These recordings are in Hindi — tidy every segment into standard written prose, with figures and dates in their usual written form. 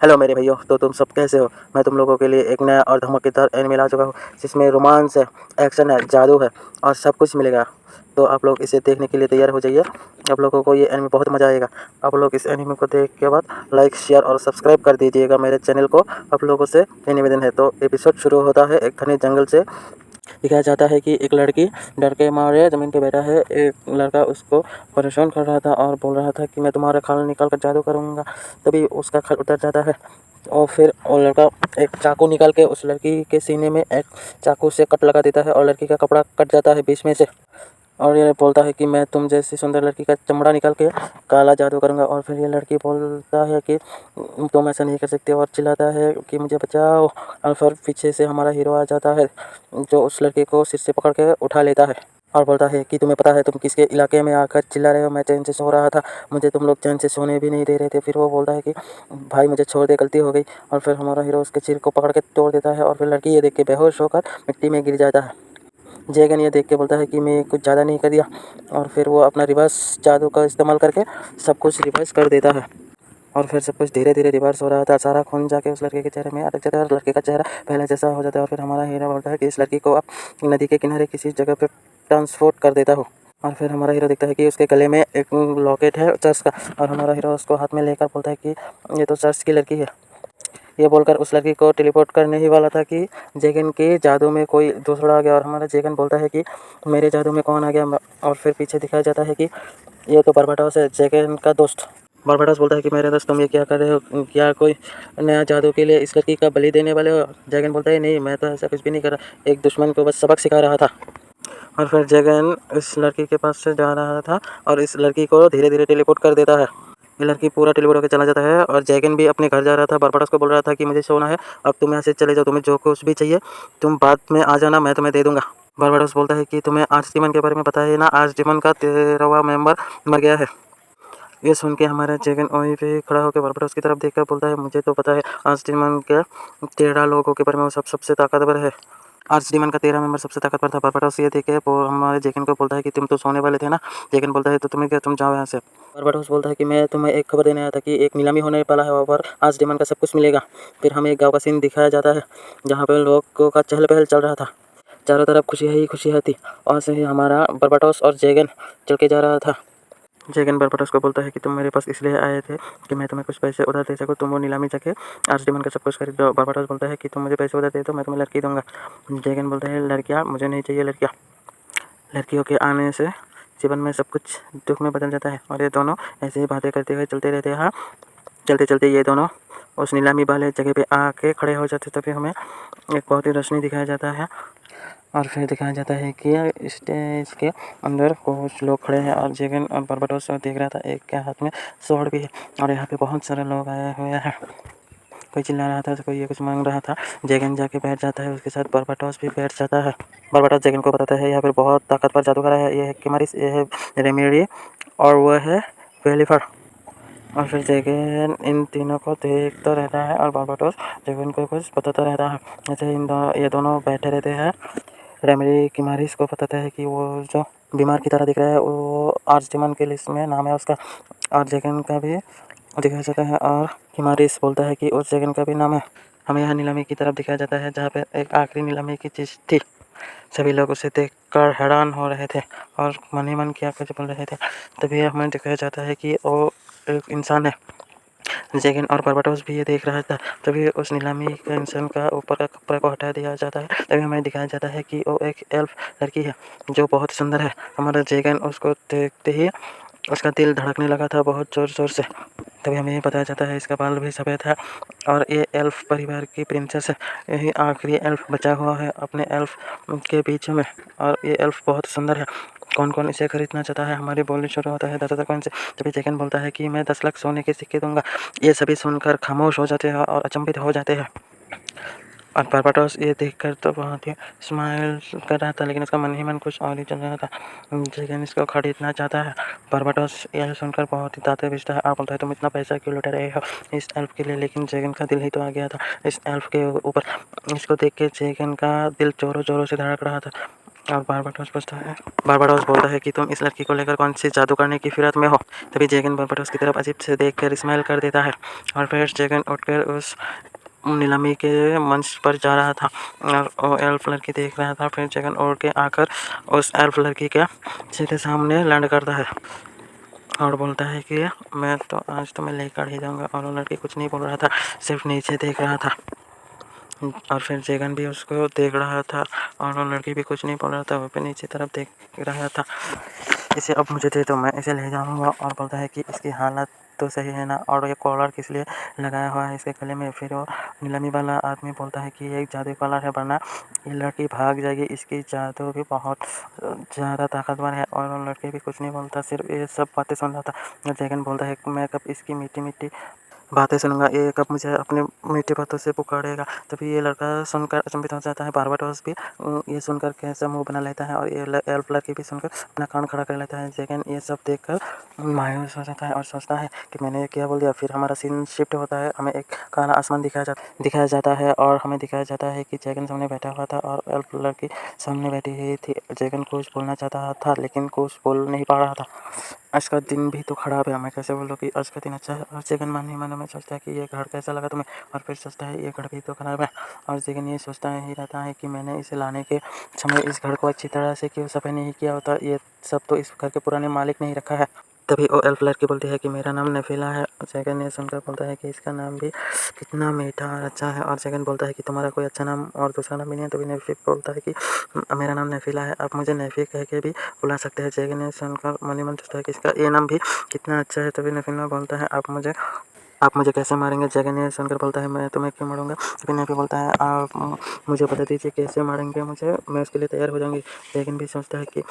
हेलो मेरे भैया, तो तुम सब कैसे हो। मैं तुम लोगों के लिए एक नया और धमाकेदार एनिमे ला चुका हूँ, जिसमें रोमांस है, एक्शन है, जादू है और सब कुछ मिलेगा। तो आप लोग इसे देखने के लिए तैयार हो जाइए। आप लोगों को ये एनिमे बहुत मज़ा आएगा। आप लोग इस एनिमे को देख के बाद लाइक, शेयर और सब्सक्राइब कर दीजिएगा मेरे चैनल को। आप लोगों से ये निवेदन है। तो एपिसोड शुरू होता है एक घने जंगल से। दिखाया जाता है कि एक लड़की डर के मारे ज़मीन पे बैठा है। एक लड़का उसको परेशान कर रहा था और बोल रहा था कि मैं तुम्हारा खाल निकाल कर जादू करूँगा। तभी उसका खाल उतर जाता है और फिर वो लड़का एक चाकू निकाल के उस लड़की के सीने में एक चाकू से कट लगा देता है और लड़की का कपड़ा कट जाता है बीच में से। और ये बोलता है कि मैं तुम जैसी सुंदर लड़की का चमड़ा निकाल के काला जादू करूँगा। और फिर ये लड़की बोलता है कि तुम ऐसा नहीं कर सकते और चिल्लाता है कि मुझे बचाओ। और फिर पीछे से हमारा हीरो आ जाता है, जो उस लड़के को सिर से पकड़ के उठा लेता है और बोलता है कि तुम्हें पता है तुम किसके इलाके में आकर चिल्ला रहे हो। मैं चैन से सो रहा था, मुझे तुम लोग चैन से सोने भी नहीं दे रहे थे। फिर वो बोलता है कि भाई मुझे छोड़ दे, गलती हो गई। और फिर हमारा हीरो उसके सिर को पकड़ के तोड़ देता है और फिर लड़की ये देख के बेहोश होकर मिट्टी में गिर जाता है। जैगन ये देख के बोलता है कि मैं कुछ ज़्यादा नहीं कर दिया। और फिर वो अपना रिवर्स जादू का इस्तेमाल करके सब कुछ रिवर्स कर देता है। और फिर सब कुछ धीरे धीरे रिवर्स हो रहा था। सारा खून जाके उस लड़के के चेहरे में अटक जाता है और लड़के का चेहरा पहले जैसा हो जाता है। और फिर हमारा हीरो बोलता है कि इस लड़की को आप नदी के किनारे किसी जगह पर ट्रांसपोर्ट कर देता हो। और फिर हमारा हीरो देखता है कि उसके गले में एक लॉकेट है चर्च का। और हमारा हीरो उसको हाथ में लेकर बोलता है कि ये तो चर्च की लड़की है। ये बोलकर उस लड़की को टेलीपोर्ट करने ही वाला था कि जैगन के जादू में कोई दूसरा आ गया। और हमारा जैगन बोलता है कि मेरे जादू में कौन आ गया। और फिर पीछे दिखाया जाता है कि ये तो बारबाटोस है, जैगन का दोस्त। बारबाटोस बोलता है कि मेरे दोस्त तुम ये क्या कर रहे हो, क्या कोई नया जादू के लिए इस लड़की का बलि देने वाले हो। जैगन बोलता है नहीं, मैं तो ऐसा कुछ भी नहीं कर रहा, एक दुश्मन को बस सबक सिखा रहा था। और फिर जैगन इस लड़की के पास से जा रहा था और इस लड़की को धीरे धीरे टेलीपोर्ट कर देता है। ये लड़की पूरा टेलीपोर्ट होकर चला जाता है और जैगन भी अपने घर जा रहा था। बारबाटोस को बोल रहा था कि मुझे सोना है, अब तुम यहाँ से चले जाओ, तुम्हें जो कुछ भी चाहिए तुम बाद में आ जाना, मैं तुम्हें दे दूंगा। बारबाटोस बोलता है कि तुम्हें आर्च डीमन के बारे में पता है ना, आर्च डीमन का 13वां मेंबर मर गया है। ये सुन के हमारा जैगन वहीं पे खड़ा होकर बारबाटोस की तरफ देखकर बोलता है मुझे तो पता है आर्च डीमन के 13 लोगों के बारे में, वो सबसे ताकतवर है। आर्च डीमन का 13 मेंबर सबसे ताकतवर था। बारबाटोस ये देखे हमारे जैगन को बोलता है कि तुम तो सोने वाले थे ना। जैगन बोलता है तो तुम्हें क्या, तुम जाओ यहाँ से। बारबाटोस बोलता है कि मैं तुम्हें एक खबर देने आया था कि एक नीलामी होने वाला है, वहाँ पर आर्च डीमन का सब कुछ मिलेगा। फिर हमें एक गाँव का सीन दिखाया जाता है जहाँ पर लोगों का चहल पहल चल रहा था। चारों तरफ खुशियाँ ही खुशियाँ थी। और से ही हमारा बारबाटोस और जैगन चल के जा रहा था। जैगन बारबाटोस को बोलता है कि तुम मेरे पास इसलिए आए थे कि मैं तुम्हें कुछ पैसे उधार दे सकूँ, तुम वो नीलामी जाके आर्च डीमन का सब कुछ खरीद दो। बारबाटोस बोलता है कि तुम मुझे पैसे उधार दे दो, मैं तुम्हें लड़की दूंगा। जैगन बोलता है लड़कियाँ मुझे नहीं चाहिए, लड़कियाँ, लड़कियों के आने से जीवन में सब कुछ दुख में बदल जाता है। और ये दोनों ऐसे ही बातें करते हुए चलते रहते हैं। चलते चलते ये दोनों उस नीलामी वाले जगह पे आके खड़े हो जाते, तभी हमें एक बहुत ही रोशनी दिखाया जाता है। और फिर दिखाया जाता है कि स्टेज के अंदर कुछ लोग खड़े हैं और जैगन और बारबाटोस देख रहा था, एक के हाथ में स्वॉर्ड भी है। और यहाँ पे बहुत सारे लोग आए हुए हैं, कोई चिल्ला रहा था तो कोई ये कुछ मांग रहा था। जैगन जाके बैठ जाता है, उसके साथ बारबाटोस भी बैठ जाता है। बारबाटोस जैगन को बताता है यहाँ पर बहुत ताकतवर जादूगर है, ये है किमारिस, ये है रेमेडी और वह है वेलिफर। और फिर जैगन इन तीनों को देखता रहता है और बारबाटोस जैगन को कुछ बताता रहता है। जैसे ये दोनों बैठे रहते हैं। रेमेडी किमारिस को बताता है कि वो जो बीमार की तरह दिख रहा है वो आर्च डीमन के लिस्ट में नाम है उसका। और जैगन का भी दिखाया जाता है और किमारिस बोलता है कि उस जैगन का भी नाम है। हमें यहाँ नीलामी की तरफ दिखाया जाता है जहाँ पे एक आखिरी नीलामी की चीज़ थी। सभी लोग उसे देखकर हैरान हो रहे थे और मन ही मन क्या कुछ बोल रहे थे। तभी हमें दिखाया जाता है कि वो एक इंसान है। जैगन और बारबाटोस भी ये देख रहा था। तभी उस नीलामी का इंसान का ऊपर का कपड़ा को हटा दिया जाता है। तभी हमें दिखाया जाता है कि वो एक एल्फ लड़की है जो बहुत सुंदर है। हमारा जैगन उसको देखते ही उसका दिल धड़कने लगा था बहुत ज़ोर ज़ोर से। तभी हमें ये बताया जाता है इसका बाल भी सफ़ेद है और ये एल्फ परिवार की प्रिंसेस है। यही आखिरी एल्फ बचा हुआ है अपने एल्फ के बीच में। और ये एल्फ बहुत सुंदर है। कौन कौन इसे खरीदना चाहता है। हमारी बोली शुरू होता है 10,000 कॉइन से। तभी जैगन बोलता है कि मैं 10 लाख सोने के सिक्के दूंगा। ये सभी सुनकर खामोश हो जाते हैं और अचंभित हो जाते हैं। और बारबाटोस ये देखकर तो बहुत ही स्माइल कर रहा था, लेकिन उसका मन ही मन कुछ और ही चल रहा था। जैगन इसको खरीदना चाहता है। बारबाटोस यह सुनकर बहुत ही दांतें पीसता है और बोलता है तुम इतना पैसा क्यों लुटा रहे हो इस एल्फ के लिए। लेकिन जैगन का दिल ही तो आ गया था इस एल्फ के ऊपर। इसको देख के जैगन का दिल जोरों जोरों से धड़क रहा था। और बारबाडोस बोलता है कि तुम इस लड़की को लेकर कौन सी जादू करने की फिराक में हो। तभी जैगन बारबाडोस की तरफ अजीब से देखकर स्माइल कर देता है और फिर जैगन उठकर उस नीलामी के मंच पर जा रहा था और वो एल्फ लड़की देख रहा था। फिर जैगन उड़ के आकर उस एल्फ लड़की के सीधे सामने लैंड करता है और बोलता है कि मैं तो आज तुम्हें लेकर ही जाऊंगा। और वो लड़की कुछ नहीं बोल रहा था, सिर्फ नीचे देख रहा था। और फिर जैगन भी उसको देख रहा था और वो लड़की भी कुछ नहीं बोल रहा था, वो भी नीचे तरफ देख रहा था। इसे अब मुझे दे दो, मैं इसे ले जाऊंगा। और बोलता है कि इसकी हालत तो सही है ना, और ये कॉलर किस लिए लगाया हुआ है इसके गले में। फिर वो नीलामी वाला आदमी बोलता है कि ये एक जादू कॉलर है, वरना ये लड़की भाग जाएगी, इसकी जादू भी बहुत ज़्यादा ताकतवर है। और वो लड़की भी कुछ नहीं बोलता, सिर्फ ये सब बातें सुन रहा था। जैगन बोलता है कि मैं कब इसकी मीठी मीठी बातें सुनूंगा, ये कब मुझे अपनी मीठी बातों से पुकारेगा। तभी ये लड़का सुनकर अचंभित हो जाता है। बारबाडोस भी ये सुनकर कैसा मुंह बना लेता है और ये एल्फ लड़की भी सुनकर अपना कान खड़ा कर लेता है। जैगन ये सब देखकर मायूस हो जाता है और सोचता है कि मैंने क्या बोल दिया। फिर हमारा सीन शिफ्ट होता है, हमें एक काला आसमान दिखाया जाता है और हमें दिखाया जाता है कि जैगन सामने बैठा हुआ था और एल्फ लड़की सामने बैठी हुई थी। जैगन कुछ बोलना चाहता था लेकिन कुछ बोल नहीं पा रहा था। आज का दिन भी तो खराब है, मैं कैसे बोलूँ कि आज का दिन अच्छा है। और जैगन मन ही मन में सोचता है कि ये घर कैसा लगा तुम्हें, और फिर सोचता है ये घर भी तो खराब है। और जैगन ये सोचता ही रहता है कि मैंने इसे लाने के समय इस घर को अच्छी तरह से क्यों सफाई नहीं किया होता, ये सब तो इस घर के पुराने मालिक ने ही रखा है। तभी वो एल्फ लड़की बोलती है कि मेरा नाम नेफिला है। जैगन ये सुनकर बोलता है कि इसका नाम भी कितना मीठा और अच्छा है। और जैगन बोलता है कि तुम्हारा कोई अच्छा नाम और दूसरा नाम भी नहीं है। तभी नेफी बोलता है कि मेरा नाम नेफिला है, आप मुझे नेफी कह के भी बुला सकते हैं। जैगन ये सुनकर मन ही मन सोचता है कि इसका ये नाम भी कितना अच्छा है। तभी नेफिला बोलता है आप मुझे कैसे मारेंगे। जैगन ये सुनकर बोलता है मैं तुम्हें क्यों मारूंगा। तभी नेफी बोलता है आप मुझे बता दीजिए कैसे मारेंगे मुझे, मैं उसके लिए तैयार हो जाऊंगी। जैगन भी सोचता है कि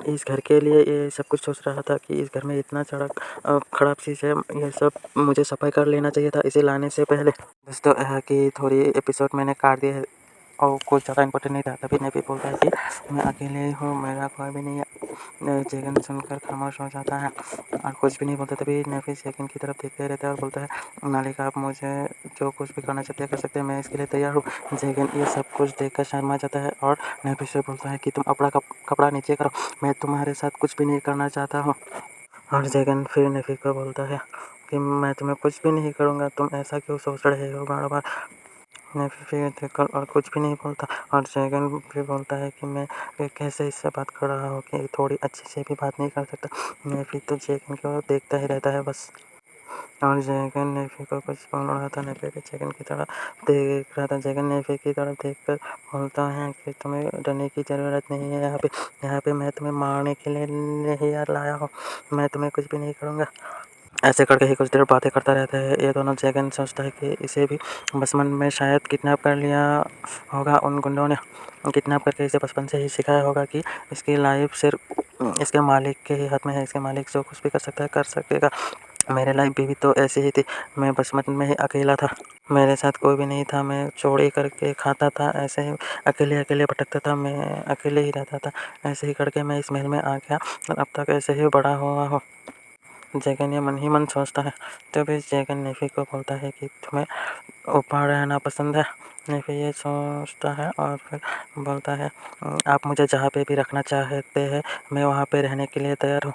इस घर के लिए ये सब कुछ सोच रहा था कि इस घर में इतना खराब चीज़ है, ये सब मुझे सफाई कर लेना चाहिए था इसे लाने से पहले। दोस्तों कि थोड़ी एपिसोड मैंने काट दिया है और कुछ ज़्यादा इंपॉर्टेंट नहीं था। तभी नेफी बोलता है कि मैं अकेले ही हूँ, मेरा कोई भी नहीं है। जैगन सुनकर खामोश हो जाता है और कुछ भी नहीं बोलता। तभी नेफी जैगन की तरफ देखते रहता है और बोलता है मालिक आप मुझे जो कुछ भी करना चाहते हैं कर सकते हैं, मैं इसके लिए तैयार हूँ। जैगन ये सब कुछ देखकर शर्मा जाता है और नेफी से बोलता है कि तुम अपना कपड़ा नीचे करो, मैं तुम्हारे साथ कुछ भी नहीं करना चाहता हूँ। और जैगन फिर नेफी को बोलता है कि मैं तुम्हें कुछ भी नहीं करूँगा, तुम ऐसा क्यों सोच रहे हो बार बार। नेफी फिर देखकर और कुछ भी नहीं बोलता। और जैगन भी बोलता है कि मैं कैसे इससे बात कर रहा हूँ कि थोड़ी अच्छी से भी बात नहीं कर सकता। नेफी तो जैगन को देखता ही रहता है बस। और जैगन नेफी को कुछ बोल रहा था, नेफी भी जैगन की तरफ देख रहा था। जैगन नेफी की तरफ देखकर बोलता है कि तुम्हें डरने की ज़रूरत नहीं है, यहाँ पे मैं तुम्हें मारने के लिए नहीं लाया हूँ, मैं तुम्हें कुछ भी नहीं करूँगा। ऐसे करके ही कुछ देर बातें करता रहता है ये दोनों। जैगन सोचता है कि इसे भी बचपन में शायद किडनैप कर लिया होगा उन गुंडों ने, किडनैप करके इसे बचपन से ही सिखाया होगा कि इसकी लाइफ सिर्फ इसके मालिक के ही हाथ में है, इसके मालिक जो कुछ भी कर सकता है कर सकेगा। मेरी लाइफ भी तो ऐसी ही थी, मैं बचपन में ही अकेला था, मेरे साथ कोई भी नहीं था, मैं चोरी करके खाता था, ऐसे ही अकेले अकेले भटकता था, मैं अकेले ही रहता था। ऐसे ही करके मैं इस महल में आ गया और अब तक ऐसे ही बड़ा हुआ हूँ। जैगन ये मन ही मन सोचता है। तभी जैगन नेफी को बोलता है कि तुम्हें ऊपर रहना पसंद है। नेफी ये सोचता है और फिर बोलता है आप मुझे जहाँ पे भी रखना चाहते हैं मैं वहाँ पे रहने के लिए तैयार हूँ।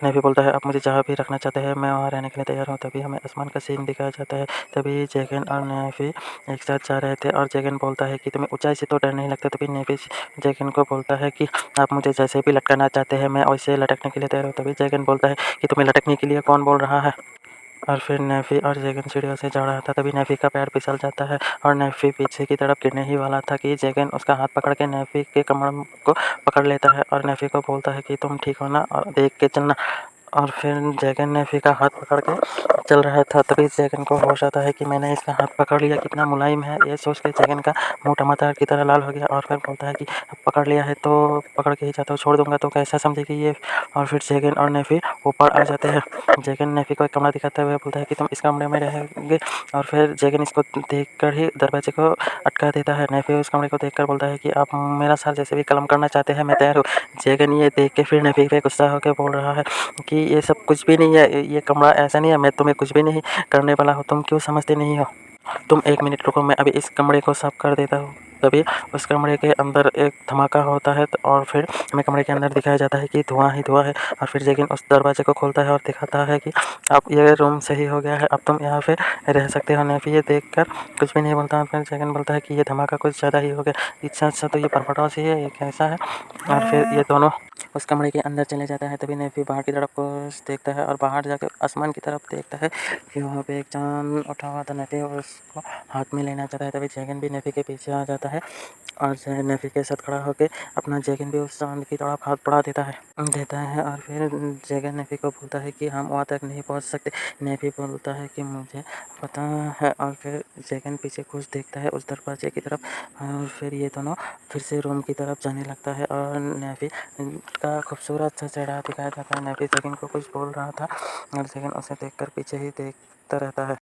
नेफी बोलता है आप मुझे जहाँ भी रखना चाहते हैं मैं वहाँ रहने के लिए तैयार हूँ। तभी हमें आसमान का सीन दिखाया जाता है। तभी जैगन और नेफी एक साथ जा रहे थे और जैगन बोलता है कि तुम्हें ऊंचाई से तो डर नहीं लगता। तभी नेफी जैगन को बोलता है कि आप मुझे जैसे भी लटकाना चाहते हैं मैं वैसे लटकने के लिए तैयार हूँ। तभी जैगन बोलता है कि तुम्हें लटकने के लिए कौन बोल रहा है। और फिर नेफी और जैगन सीढ़ियों से जा रहा था। तभी नेफी का पैर फिसल जाता है और नेफी पीछे की तरफ गिरने ही वाला था कि जैगन उसका हाथ पकड़ के नेफी के कमर को पकड़ लेता है और नेफी को बोलता है कि तुम ठीक हो ना और देख के चलना। और फिर जैगन नेफी का हाथ पकड़ के चल रहा था। तभी जैगन को होश आता है कि मैंने इसका हाथ पकड़ लिया, कितना मुलायम है। ये सोच के जैगन का मुंह टमाटर की तरह लाल हो गया और फिर बोलता है कि पकड़ लिया है तो पकड़ के ही जाता हूँ, छोड़ दूंगा तो कैसा समझेगी ये। और फिर जैगन और नेफी ऊपर आ जाते हैं। जैगन नेफी को एक कमरा दिखाते हुए बोलता है कि तुम इस कमरे में रहेंगे। और फिर जैगन इसको देखकर ही दरवाजे को अटका देता है। नेफी उस कमरे को देखकर बोलता है कि आप मेरा साथ जैसे भी कलम करना चाहते हैं मैं तैयार हूँ। जैगन ये देख के फिर नेफी पे गुस्सा होकर बोल रहा है कि ये सब कुछ भी नहीं है, ये कमरा ऐसा नहीं है, मैं तुम्हें कुछ भी नहीं करने वाला हूँ, तुम क्यों समझते नहीं हो। तुम 1 मिनट रुको, मैं अभी इस कमरे को साफ कर देता हूँ। तभी उस कमरे के अंदर एक धमाका होता है और फिर हमें कमरे के अंदर दिखाया जाता है कि धुआं ही धुआं है। और फिर जैकिन उस दरवाजे को खोलता है और दिखाता है कि अब ये रूम सही हो गया है, अब तुम यहाँ पे रह सकते हो। नेफी ये देखकर कुछ भी नहीं बोलता है। फिर जैकिन बोलता है कि ये धमाका कुछ ज़्यादा ही हो गया, अच्छा अच्छा तो ये परपटौस ही है, ये कैसा है। और फिर ये दोनों उस कमरे के अंदर चले जाता है। तभी नेफी बाहर की तरफ को देखता है और बाहर जाकर आसमान की तरफ देखता है कि वहाँ पे एक चाँद उठा हुआ था। नेफी उसको हाथ में लेना चाहता है। तभी जैकिन भी नेफी के पीछे आ जाता है और नेफी के साथ खड़ा होकर अपना जैकिन भी उस चाँद की तरफ हाथ बढ़ा देता है। और फिर जैकिन नेफी को बोलता है कि हम वहाँ तक नहीं पहुँच सकते। नेफी बोलता है कि मुझे पता है। और फिर जैकिन पीछे कुछ देखता है उस दरवाजे की तरफ और फिर ये दोनों फिर से रूम की तरफ जाने लगता है। और नेफी का खूबसूरत सा चेहरा दिखाया जाता है। नेफी जैकिन को कुछ बोल रहा था और जैकिन उसे देखकर पीछे ही देखता रहता है।